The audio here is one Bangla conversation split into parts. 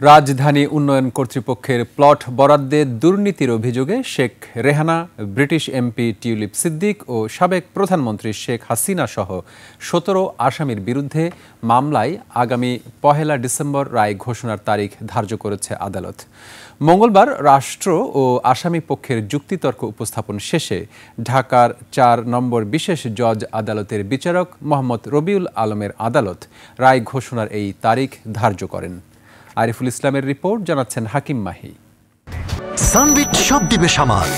রাজধানী উন্নয়ন কর্তৃপক্ষের প্লট বরাদ্দে দুর্নীতির অভিযোগে Sheikh Rehana, British MP Tulip Siddiq ও সাবেক প্রধানমন্ত্রী শেখ হাসিনা সহ ১৭ আসামির বিরুদ্ধে মামলায় আগামী ১ ডিসেম্বর রায় ঘোষণার তারিখ ধার্য করেছে আদালত। মঙ্গলবার রাষ্ট্র ও আসামি পক্ষের যুক্তিতর্ক উপস্থাপন শেষে ঢাকার ৪ নম্বর বিশেষ জজ আদালতের বিচারক মোহাম্মদ রবিউল আলমের আদালত রায় ঘোষণার এই তারিখ ধার্য করেন। আরিফুল ইসলামের রিপোর্ট, জানাচ্ছেন হাকিম মাহি। সানবিট সব দিবে সামাল।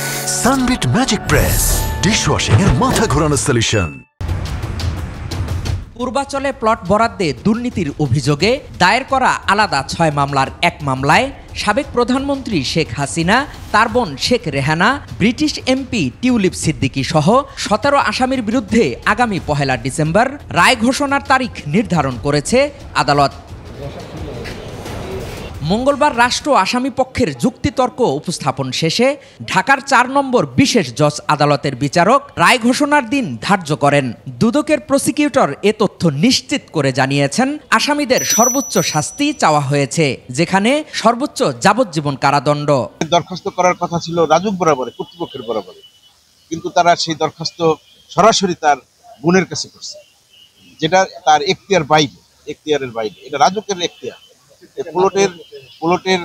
সানবিট ম্যাজিক প্রেস ডিশওয়াশিং এর মাথা ঘোরানো সলিউশন। পূর্বাচলে প্লট বরাদ্দে দুর্নীতির অভিযোগে দায়ের করা আলাদা ৬ মামলার এক মামলায় সাবেক প্রধানমন্ত্রী শেখ হাসিনা, তার বোন Sheikh Rehana, British MP tulip Siddiqui সহ ১৭ আসামির বিরুদ্ধে আগামী ১ ডিসেম্বর রায় ঘোষণার তারিখ নির্ধারণ করেছে আদালত। মঙ্গলবার রাষ্ট্র আসামি পক্ষের যুক্তিতর্ক উপস্থাপন শেষে ঢাকার ৪ নম্বর বিশেষ জজ আদালতের বিচারক রায় ঘোষণার দিন ধার্য করেন। দুদকের প্রসিকিউটর এ তথ্য নিশ্চিত করে জানিয়েছেন, আসামিদের সর্বোচ্চ শাস্তি চাওয়া হয়েছে, যেখানে সর্বোচ্চ যাবজ্জীবন কারাদণ্ড। দরখাস্ত করার কথা ছিল রাজুক বরাবরে, কর্তৃপক্ষের বরাবরে, কিন্তু তারা সেই দরখাস্ত সরাসরি তার বোনের কাছে করছে, যেটা তার এখতিয়ারের বাইরে। এটা রাজুকের এখতিয়ার। প্লটের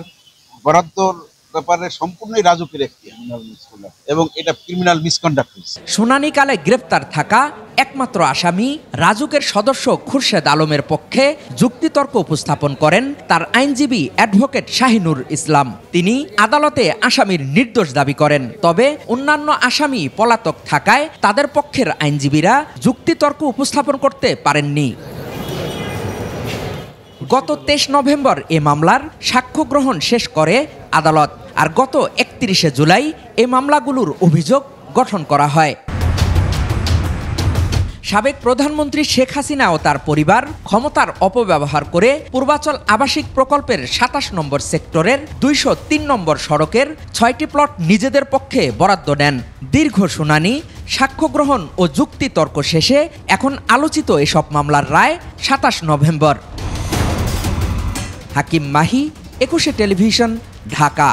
বরাদ্দর ব্যাপারে সম্পূর্ণই রাজুকের এখতিয়ার এবং এটা ক্রিমিনাল মিসকন্ডাক্ট হয়েছে। শুনানিকালে গ্রেফতার থাকা একমাত্র আসামি রাজুকের সদস্য খুরশেদ আলমের পক্ষে যুক্তিতর্ক উপস্থাপন করেন তার আইনজীবী অ্যাডভোকেট শাহিনুর ইসলাম। তিনি আদালতে আসামির নির্দোষ দাবি করেন, তবে অন্যান্য আসামি পলাতক থাকায় তাদের পক্ষের আইনজীবীরা যুক্তিতর্ক উপস্থাপন করতে পারেননি। গত ২৩ নভেম্বর এ মামলার সাক্ষ্য গ্রহণ শেষ করে আদালত, আর গত ৩১ জুলাই এ মামলাগুলোর অভিযোগ গঠন করা হয়। সাবেক প্রধানমন্ত্রী শেখ হাসিনা ও তার পরিবার ক্ষমতার অপব্যবহার করে পূর্বাচল আবাসিক প্রকল্পের ২৭ নম্বর সেক্টরের ২০৩ নম্বর সড়কের ৬টি প্লট নিজেদের পক্ষে বরাদ্দ নেন। দীর্ঘ শুনানি, সাক্ষ্য গ্রহণ ও যুক্তিতর্ক শেষে এখন আলোচিত এসব মামলার রায় ২৭ নভেম্বর। হাকিম মাহি, ২১ টেলিভিশন, ঢাকা।